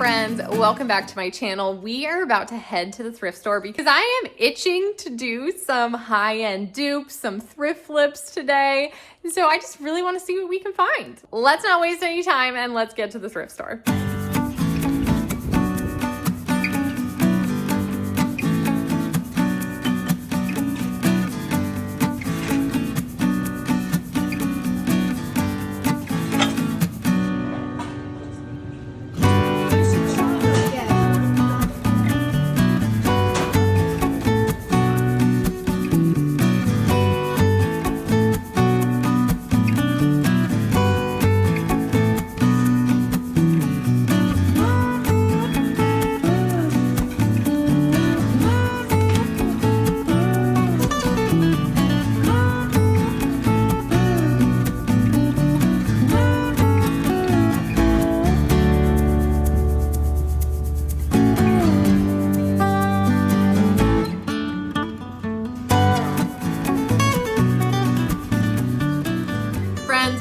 friends, welcome back to my channel. We are about to head to the thrift store because I am itching to do some high-end dupes, some thrift flips today. So I just really want to see what we can find. Let's not waste any time and let's get to the thrift store.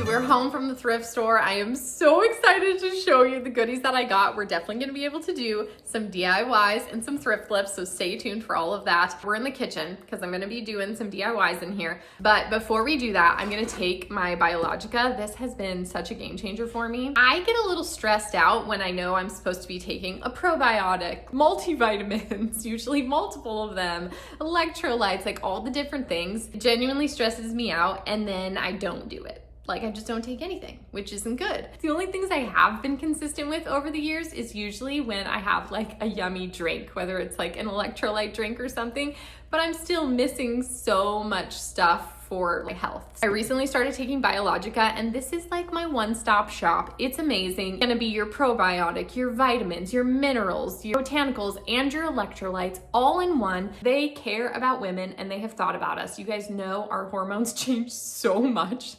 We're home from the thrift store. I am so excited to show you the goodies that I got. We're definitely going to be able to do some DIYs and some thrift flips, so stay tuned for all of that. We're in the kitchen because I'm going to be doing some DIYs in here. But before we do that, I'm going to take my Biologica. This has been such a game changer for me. I get a little stressed out when I know I'm supposed to be taking a probiotic, multivitamins, usually multiple of them, electrolytes, like all the different things. It genuinely stresses me out, and then I don't do it. Like, I just don't take anything, which isn't good. The only things I have been consistent with over the years is usually when I have like a yummy drink, whether it's like an electrolyte drink or something, but I'm still missing so much stuff for my health. I recently started taking Biologica, and this is like my one-stop shop. It's amazing. It's gonna be your probiotic, your vitamins, your minerals, your botanicals, and your electrolytes all in one. They care about women and they have thought about us. You guys know our hormones change so much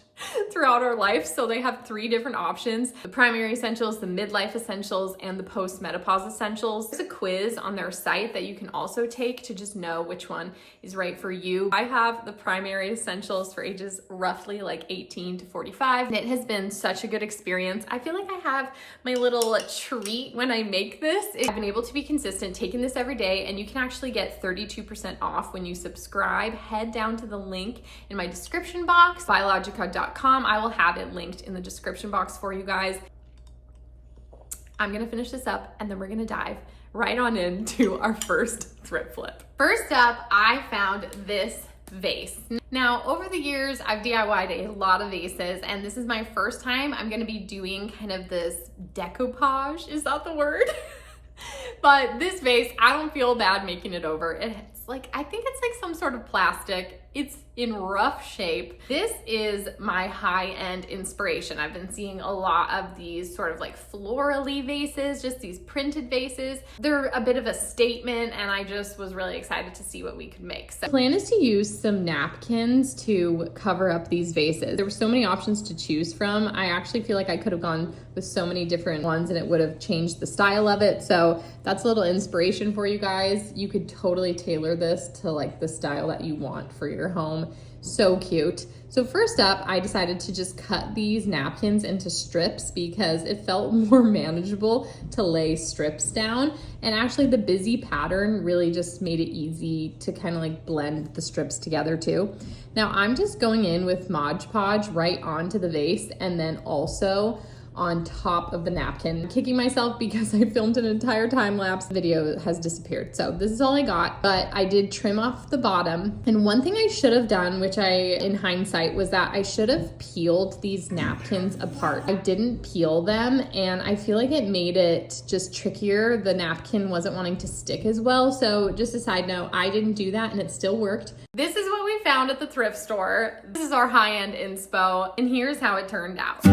throughout our life, so they have 3 different options: the primary essentials, the midlife essentials, and the post-menopause essentials. There's a quiz on their site that you can also take to just know which one is right for you. I have the primary essentials for ages roughly like 18 to 45, and it has been such a good experience. I feel like I have my little treat when I make this. I've been able to be consistent taking this every day, and you can actually get 32% off when you subscribe. Head down to the link in my description box, biologica.com. I will have it linked in the description box for you guys. I'm gonna finish this up and then we're gonna dive right on into our first thrift flip. First up, I found this vase. Now, over the years, I've DIY'd a lot of vases, and this is my first time I'm gonna be doing kind of this decoupage. Is that the word? But this vase, I don't feel bad making it over. It's like, I think it's like some sort of plastic. It's in rough shape. This is my high-end inspiration. I've been seeing a lot of these sort of like floral-y vases, just these printed vases. They're a bit of a statement, and I just was really excited to see what we could make. So the plan is to use some napkins to cover up these vases. There were so many options to choose from. I actually feel like I could have gone with so many different ones and it would have changed the style of it. So that's a little inspiration for you guys. You could totally tailor this to like the style that you want for your home. So cute. So first up, I decided to just cut these napkins into strips because it felt more manageable to lay strips down. And actually the busy pattern really just made it easy to kind of like blend the strips together too. Now I'm just going in with Mod Podge right onto the vase and then also on top of the napkin. I'm kicking myself because I filmed an entire time lapse. The video has disappeared. So this is all I got, but I did trim off the bottom. And one thing I should have done, which in hindsight, was that I should have peeled these napkins apart. I didn't peel them, and I feel like it made it just trickier. The napkin wasn't wanting to stick as well. So just a side note, I didn't do that and it still worked. This is what we found at the thrift store. This is our high-end inspo, and here's how it turned out.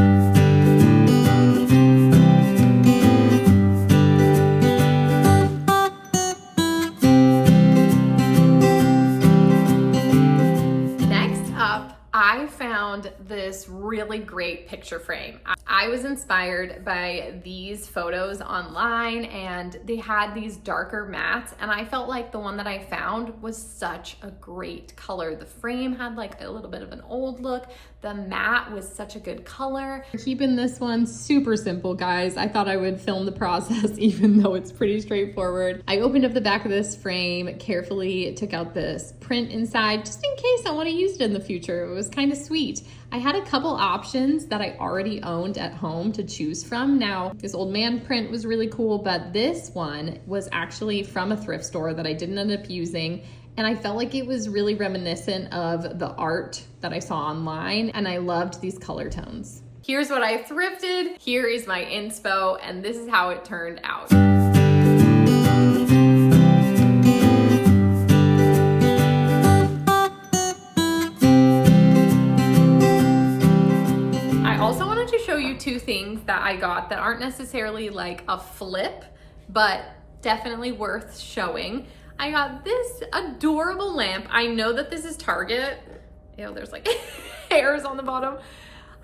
I found this really great picture frame. I was inspired by these photos online, and they had these darker mattes, and I felt like the one that I found was such a great color. The frame had like a little bit of an old look. The matte was such a good color. Keeping this one super simple, guys. I thought I would film the process even though it's pretty straightforward. I opened up the back of this frame carefully, took out this print inside just in case I want to use it in the future. It was kind of sweet. I had a couple options that I already owned at home to choose from. Now, this old man print was really cool, but this one was actually from a thrift store that I didn't end up using. And I felt like it was really reminiscent of the art that I saw online, and I loved these color tones. Here's what I thrifted, here is my inspo, and this is how it turned out. I also wanted to show you two things that I got that aren't necessarily like a flip, but definitely worth showing. I got this adorable lamp. I know that this is Target. Ew, there's like hairs on the bottom.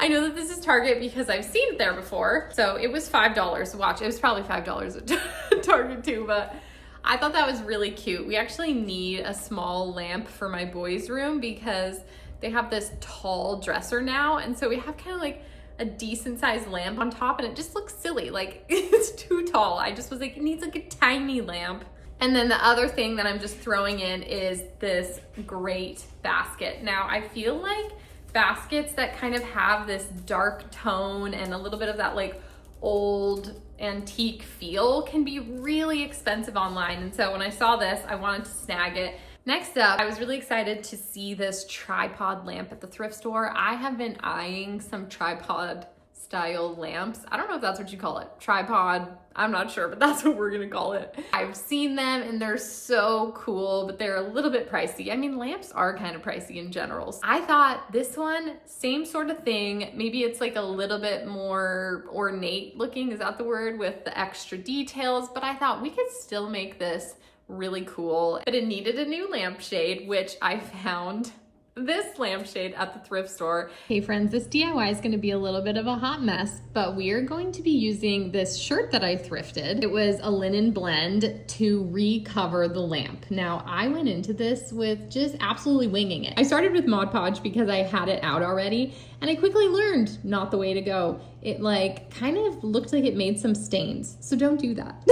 I know that this is Target because I've seen it there before. So it was $5. Watch, it was probably $5 at Target too, but I thought that was really cute. We actually need a small lamp for my boys' room because they have this tall dresser now. And so we have kind of like a decent sized lamp on top, and it just looks silly. Like it's too tall. I just was like, it needs like a tiny lamp. And then the other thing that I'm just throwing in is this great basket. Now, I feel like baskets that kind of have this dark tone and a little bit of that like old antique feel can be really expensive online. And so when I saw this, I wanted to snag it. Next up, I was really excited to see this tripod lamp at the thrift store. I have been eyeing some tripod style lamps. I don't know if that's what you call it. Tripod, I'm not sure, but that's what we're gonna call it. I've seen them and they're so cool, but they're a little bit pricey. I mean, lamps are kind of pricey in general. So I thought this one, same sort of thing. Maybe it's like a little bit more ornate looking, is that the word, with the extra details, but I thought we could still make this really cool. But it needed a new lampshade, which I found this lampshade at the thrift store. Hey friends, this DIY is going to be a little bit of a hot mess, but we are going to be using this shirt that I thrifted. It was a linen blend to recover the lamp. Now, I went into this with just absolutely winging it. I started with Mod Podge because I had it out already, and I quickly learned not the way to go. It like kind of looked like it made some stains, so don't do that.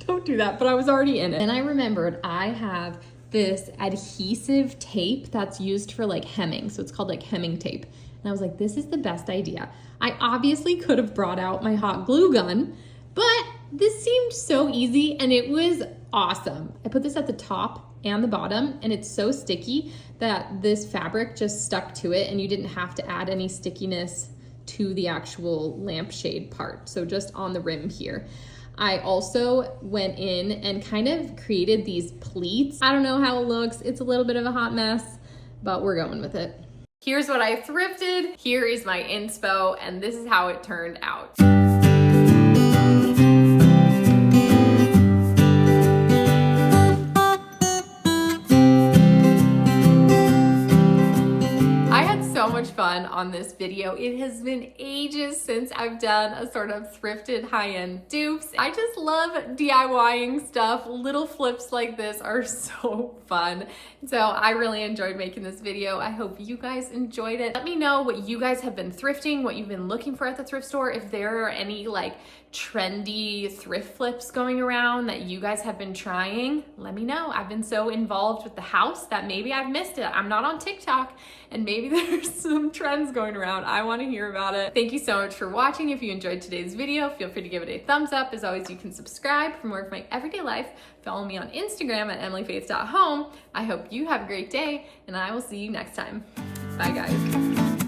Don't do that, but I was already in it. And I remembered I have this adhesive tape that's used for like hemming. So it's called like hemming tape. And I was like, this is the best idea. I obviously could have brought out my hot glue gun, but this seemed so easy and it was awesome. I put this at the top and the bottom, and it's so sticky that this fabric just stuck to it and you didn't have to add any stickiness to the actual lampshade part. So just on the rim here. I also went in and kind of created these pleats. I don't know how it looks. It's a little bit of a hot mess, but we're going with it. Here's what I thrifted. Here is my inspo, and this is how it turned out. Fun on this video. It has been ages since I've done a sort of thrifted high-end dupes. I just love DIYing stuff. Little flips like this are so fun. So I really enjoyed making this video. I hope you guys enjoyed it. Let me know what you guys have been thrifting, what you've been looking for at the thrift store, if there are any like trendy thrift flips going around that you guys have been trying. Let me know. I've been so involved with the house that maybe I've missed it. I'm not on TikTok, and maybe there's some trends going around. I want to hear about it. Thank you so much for watching. If you enjoyed today's video, feel free to give it a thumbs up. As always, you can subscribe for more of my everyday life. Follow me on Instagram at emilyfaith.home. I hope you have a great day, and I will see you next time. Bye, guys.